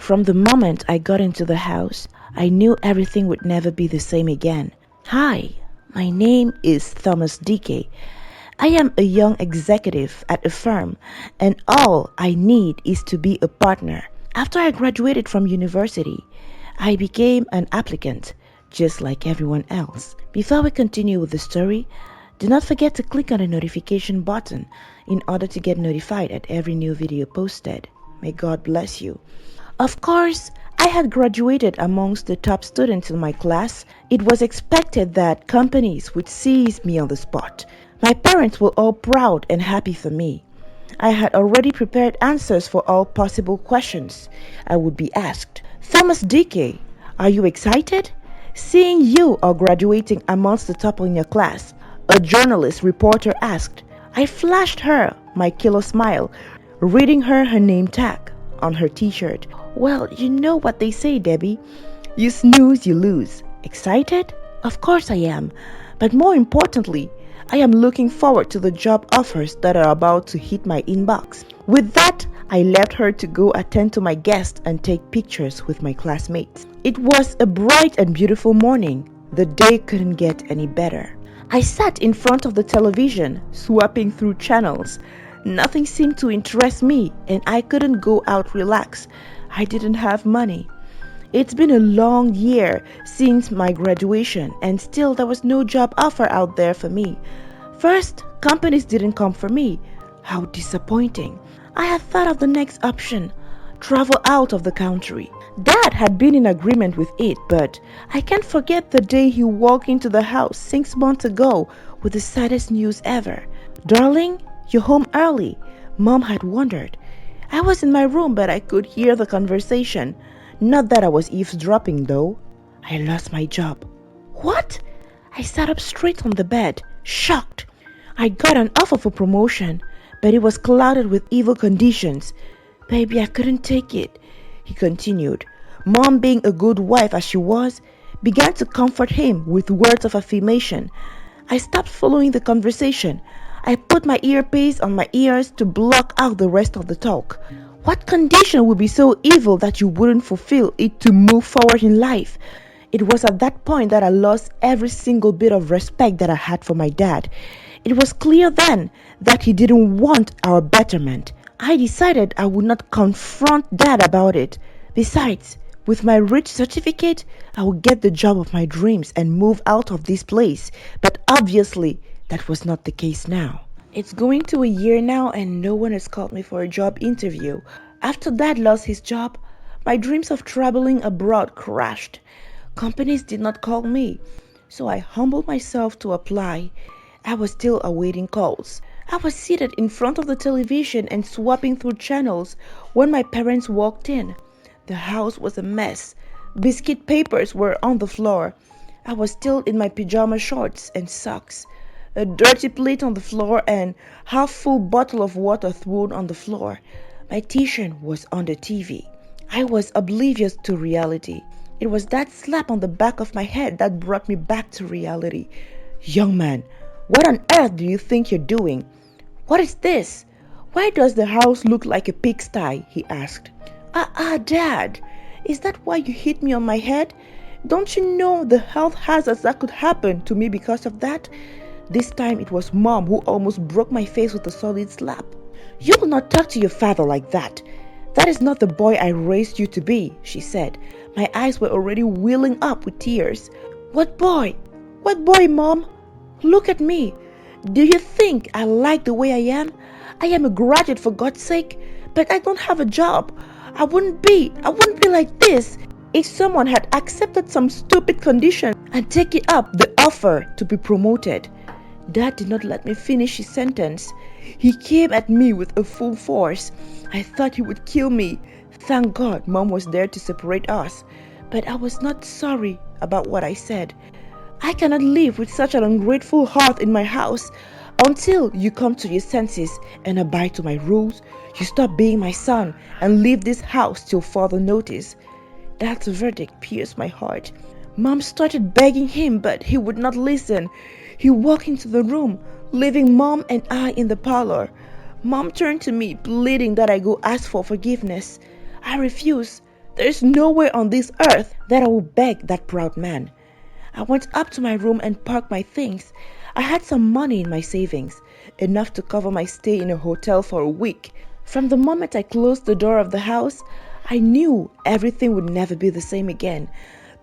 From the moment I got into the house, I knew everything would never be the same again. Hi, my name is Thomas DK. I am a young executive at a firm, and all I need is to be a partner. After I graduated from university, I became an applicant, just like everyone else. Before we continue with the story, do not forget to click on the notification button in order to get notified at every new video posted. May God bless you. Of course, I had graduated amongst the top students in my class. It was expected that companies would seize me on the spot. My parents were all proud and happy for me. I had already prepared answers for all possible questions I would be asked. Thomas DK, are you excited? Seeing you are graduating amongst the top in your class, a journalist reporter asked. I flashed her my killer smile, reading her name tag on her t-shirt. Well, you know what they say, Debbie. You snooze, you lose. Excited? Of course I am. But more importantly, I am looking forward to the job offers that are about to hit my inbox. With that, I left her to go attend to my guests and take pictures with my classmates. It was a bright and beautiful morning. The day couldn't get any better. I sat in front of the television, swapping through channels. Nothing seemed to interest me, and I couldn't go out relax. I didn't have money. It's been a long year since my graduation, and still there was no job offer out there for me. First, companies didn't come for me. How disappointing. I had thought of the next option, travel out of the country. Dad had been in agreement with it, but I can't forget the day he walked into the house 6 months ago with the saddest news ever. Darling, you're home early. Mom had wondered. I was in my room, but I could hear the conversation. Not that I was eavesdropping, though. I lost my job. What? I sat up straight on the bed, shocked. I got an offer for promotion, but it was clouded with evil conditions. Baby, I couldn't take it, he continued. Mom, being a good wife as she was, began to comfort him with words of affirmation. I stopped following the conversation. I put my earpiece on my ears to block out the rest of the talk. What condition would be so evil that you wouldn't fulfill it to move forward in life? It was at that point that I lost every single bit of respect that I had for my dad. It was clear then that he didn't want our betterment. I decided I would not confront Dad about it. Besides, with my rich certificate, I would get the job of my dreams and move out of this place. But obviously, that was not the case now. It's going to a year now and no one has called me for a job interview. After Dad lost his job, my dreams of traveling abroad crashed. Companies did not call me, so I humbled myself to apply. I was still awaiting calls. I was seated in front of the television and swapping through channels when my parents walked in. The house was a mess. Biscuit papers were on the floor. I was still in my pajama shorts and socks. A dirty plate on the floor and half-full bottle of water thrown on the floor. My t-shirt was on the TV. I was oblivious to reality. It was that slap on the back of my head that brought me back to reality. Young man, what on earth do you think you're doing? What is this? Why does the house look like a pigsty? He asked. Dad, is that why you hit me on my head? Don't you know the health hazards that could happen to me because of that? This time it was Mom who almost broke my face with a solid slap. You will not talk to your father like that. That is not the boy I raised you to be, she said. My eyes were already welling up with tears. What boy? What boy, Mom? Look at me. Do you think I like the way I am? I am a graduate for God's sake, but I don't have a job. I wouldn't be like this if someone had accepted some stupid condition and taken up the offer to be promoted. Dad did not let me finish his sentence. He came at me with a full force. I thought he would kill me. Thank God Mom was there to separate us. But I was not sorry about what I said. I cannot live with such an ungrateful heart in my house. Until you come to your senses and abide to my rules, you stop being my son and leave this house till further notice. That verdict pierced my heart. Mom started begging him, but he would not listen. He walked into the room, leaving Mom and I in the parlor. Mom turned to me, pleading that I go ask for forgiveness. I refused. There's nowhere on this earth that I will beg that proud man. I went up to my room and packed my things. I had some money in my savings, enough to cover my stay in a hotel for a week. From the moment I closed the door of the house, I knew everything would never be the same again.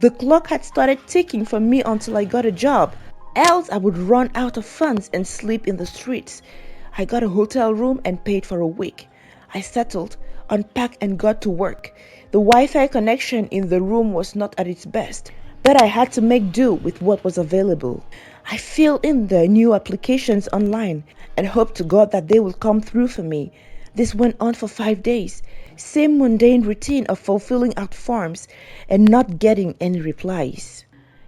The clock had started ticking for me until I got a job. Else I would run out of funds and sleep in the streets. I got a hotel room and paid for a week. I settled, unpacked and got to work. The Wi-Fi connection in the room was not at its best, but I had to make do with what was available. I filled in the new applications online and hoped to God that they would come through for me. This went on for 5 days. Same mundane routine of fulfilling out forms and not getting any replies.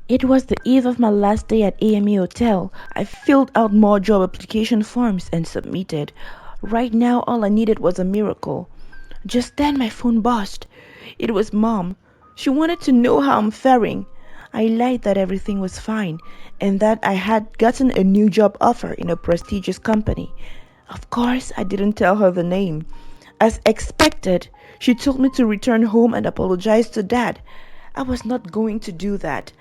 It was the eve of my last day at AME Hotel. I filled out more job application forms and submitted. Right now, all I needed was a miracle. Just then, my phone buzzed. It was Mom. She wanted to know how I'm faring. I lied that everything was fine and that I had gotten a new job offer in a prestigious company. Of course, I didn't tell her the name. As expected, she told me to return home and apologize to Dad. I was not going to do that.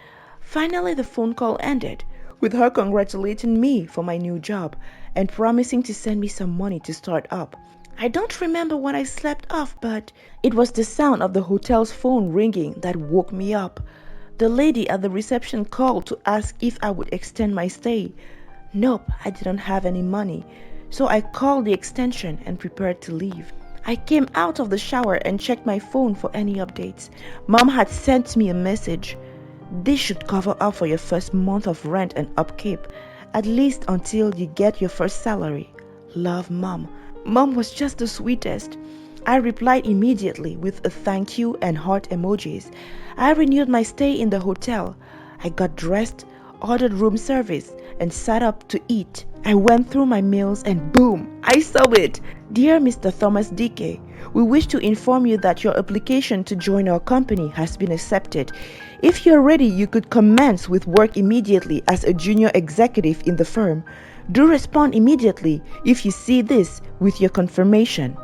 Finally, the phone call ended, with her congratulating me for my new job and promising to send me some money to start up. I don't remember when I slept off, but it was the sound of the hotel's phone ringing that woke me up. The lady at the reception called to ask if I would extend my stay. Nope, I didn't have any money, so I called the extension and prepared to leave. I came out of the shower and checked my phone for any updates. Mom had sent me a message. This should cover up for your first month of rent and upkeep, at least until you get your first salary. Love, Mom. Mom was just the sweetest. I replied immediately with a thank you and heart emojis. I renewed my stay in the hotel. I got dressed, ordered room service, and sat up to eat. I went through my meals and boom, I saw it. Dear Mr. Thomas DK, we wish to inform you that your application to join our company has been accepted. If you're ready, you could commence with work immediately as a junior executive in the firm. Do respond immediately if you see this with your confirmation.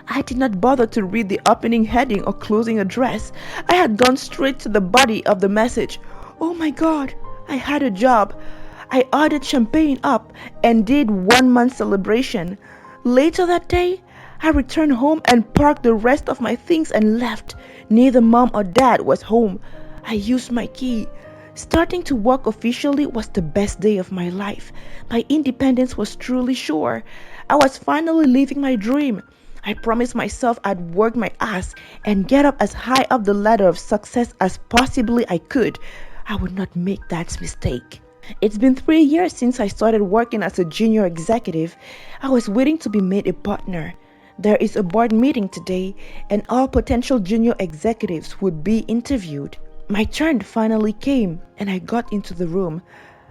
I did not bother to read the opening heading or closing address. I had gone straight to the body of the message. Oh my God, I had a job. I ordered champagne up and did 1 month celebration. Later that day, I returned home and packed the rest of my things and left. Neither Mom or Dad was home. I used my key. Starting to work officially was the best day of my life. My independence was truly sure. I was finally living my dream. I promised myself I'd work my ass and get up as high up the ladder of success as possibly I could. I would not make that mistake. It's been 3 years since I started working as a junior executive. I was waiting to be made a partner. There is a board meeting today and all potential junior executives would be interviewed. My turn finally came and I got into the room.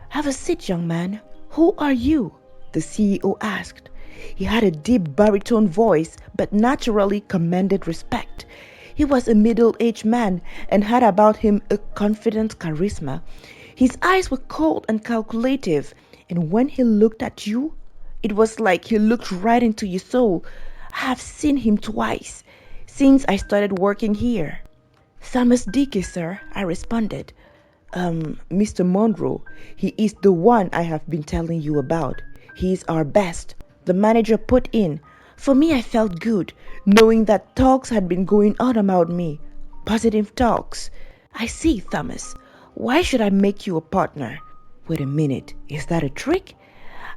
Have a seat, young man. Who are you? The CEO asked. He had a deep baritone voice but naturally commanded respect. He was a middle-aged man and had about him a confident charisma. His eyes were cold and calculative, and when he looked at you, it was like he looked right into your soul. I have seen him twice since I started working here. Thomas Dickey, sir, I responded. Mr. Monroe, he is the one I have been telling you about. He is our best, the manager put in. For me, I felt good, knowing that talks had been going on about me. Positive talks. I see, Thomas. Why should I make you a partner? Wait a minute, is that a trick?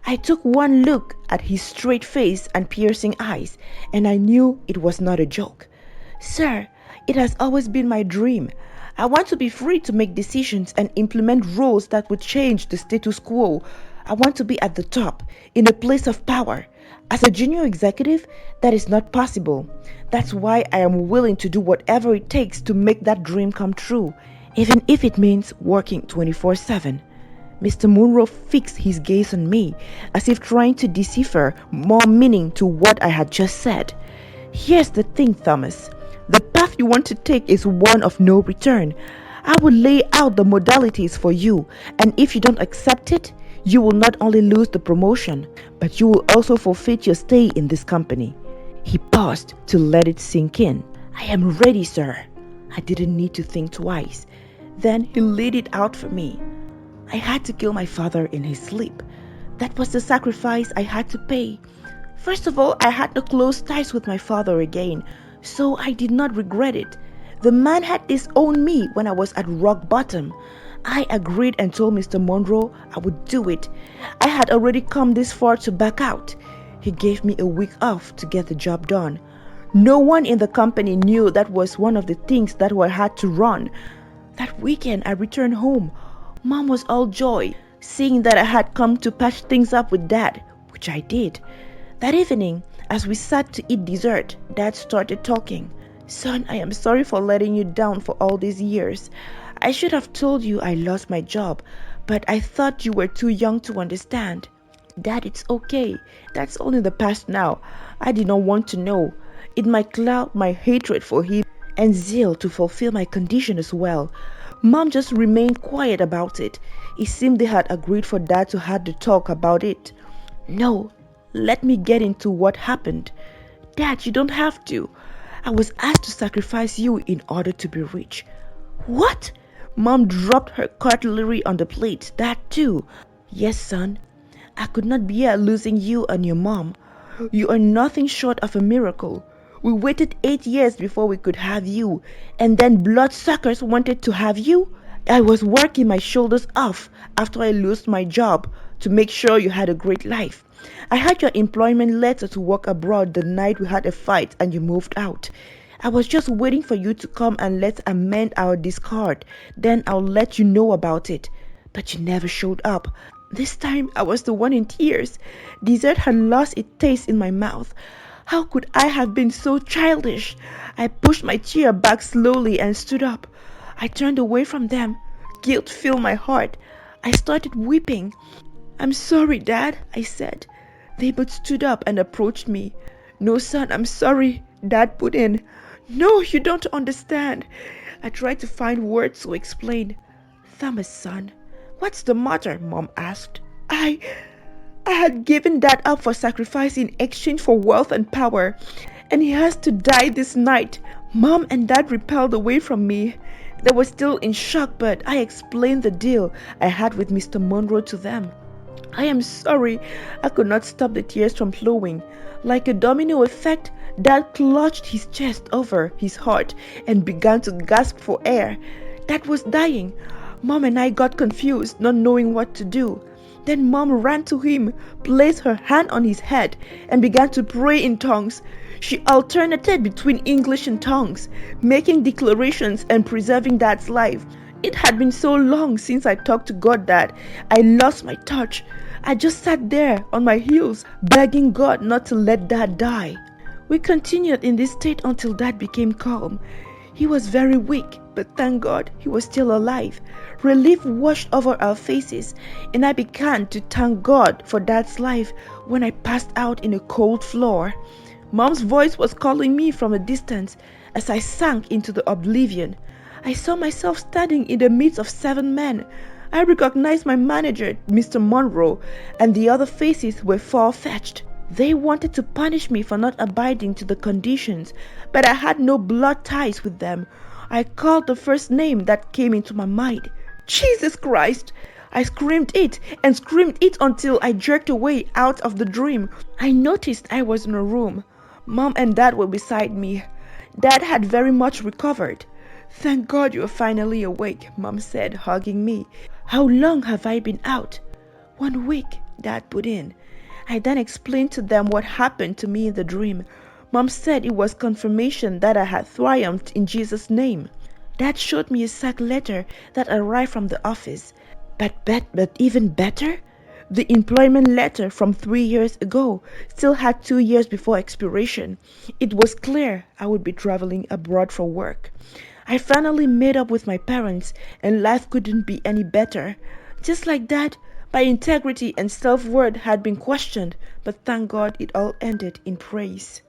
I took one look at his straight face and piercing eyes, and I knew it was not a joke. Sir, it has always been my dream. I want to be free to make decisions and implement rules that would change the status quo. I want to be at the top, in a place of power. As a junior executive, that is not possible. That's why I am willing to do whatever it takes to make that dream come true, even if it means working 24/7. Mr. Munro fixed his gaze on me, as if trying to decipher more meaning to what I had just said. Here's the thing, Thomas. The path you want to take is one of no return. I will lay out the modalities for you, and if you don't accept it, you will not only lose the promotion, but you will also forfeit your stay in this company. He paused to let it sink in. I am ready, sir. I didn't need to think twice. Then he laid it out for me. I had to kill my father in his sleep. That was the sacrifice I had to pay. First of all, I had no close ties with my father again, so I did not regret it. The man had disowned me when I was at rock bottom. I agreed and told Mr. Monroe I would do it. I had already come this far to back out. He gave me a week off to get the job done. No one in the company knew that was one of the things that I had to run. That weekend I returned home. Mom was all joy, seeing that I had come to patch things up with Dad, which I did. That evening, as we sat to eat dessert, Dad started talking. Son, I am sorry for letting you down for all these years. I should have told you I lost my job, but I thought you were too young to understand. Dad, it's okay. That's all in the past now. I did not want to know. It might cloud my hatred for him and zeal to fulfill my condition as well. Mom just remained quiet about it. It seemed they had agreed for Dad to have the talk about it. No, let me get into what happened. Dad, you don't have to. I was asked to sacrifice you in order to be rich. What? Mom dropped her cutlery on the plate. That too. Yes, son. I could not bear losing you and your mom. You are nothing short of a miracle. We waited 8 years before we could have you, and then bloodsuckers wanted to have you? I was working my shoulders off after I lost my job to make sure you had a great life. I had your employment letter to work abroad the night we had a fight and you moved out. I was just waiting for you to come and let's amend our discord. Then I'll let you know about it. But you never showed up. This time I was the one in tears. Dessert had lost its taste in my mouth. How could I have been so childish? I pushed my chair back slowly and stood up. I turned away from them. Guilt filled my heart. I started weeping. I'm sorry, Dad, I said. They both stood up and approached me. No, son, I'm sorry, Dad put in. No, you don't understand. I tried to find words to explain. Thomas, son, what's the matter? Mom asked. I had given Dad up for sacrifice in exchange for wealth and power, and he has to die this night. Mom and Dad repelled away from me. They were still in shock, but I explained the deal I had with Mr. Monroe to them. I am sorry. I could not stop the tears from flowing. Like a domino effect, Dad clutched his chest over his heart and began to gasp for air. Dad was dying. Mom and I got confused, not knowing what to do. Then Mom ran to him, placed her hand on his head, and began to pray in tongues. She alternated between English and tongues, making declarations and preserving Dad's life. It had been so long since I talked to God that I lost my touch. I just sat there on my heels, begging God not to let Dad die. We continued in this state until Dad became calm. He was very weak, but thank God he was still alive. Relief washed over our faces, and I began to thank God for Dad's life when I passed out in a cold floor. Mom's voice was calling me from a distance as I sank into the oblivion. I saw myself standing in the midst of 7 men. I recognized my manager, Mr. Monroe, and the other faces were far-fetched. They wanted to punish me for not abiding to the conditions, but I had no blood ties with them. I called the first name that came into my mind. Jesus Christ! I screamed it and screamed it until I jerked away out of the dream. I noticed I was in a room. Mom and Dad were beside me. Dad had very much recovered. Thank God you are finally awake, Mom said, hugging me. How long have I been out? 1 week, Dad put in. I then explained to them what happened to me in the dream. Mom said it was confirmation that I had triumphed in Jesus' name. Dad showed me a sack letter that arrived from the office. But even better? The employment letter from 3 years ago still had 2 years before expiration. It was clear I would be traveling abroad for work. I finally made up with my parents, and life couldn't be any better. Just like that, my integrity and self-worth had been questioned, but thank God it all ended in praise.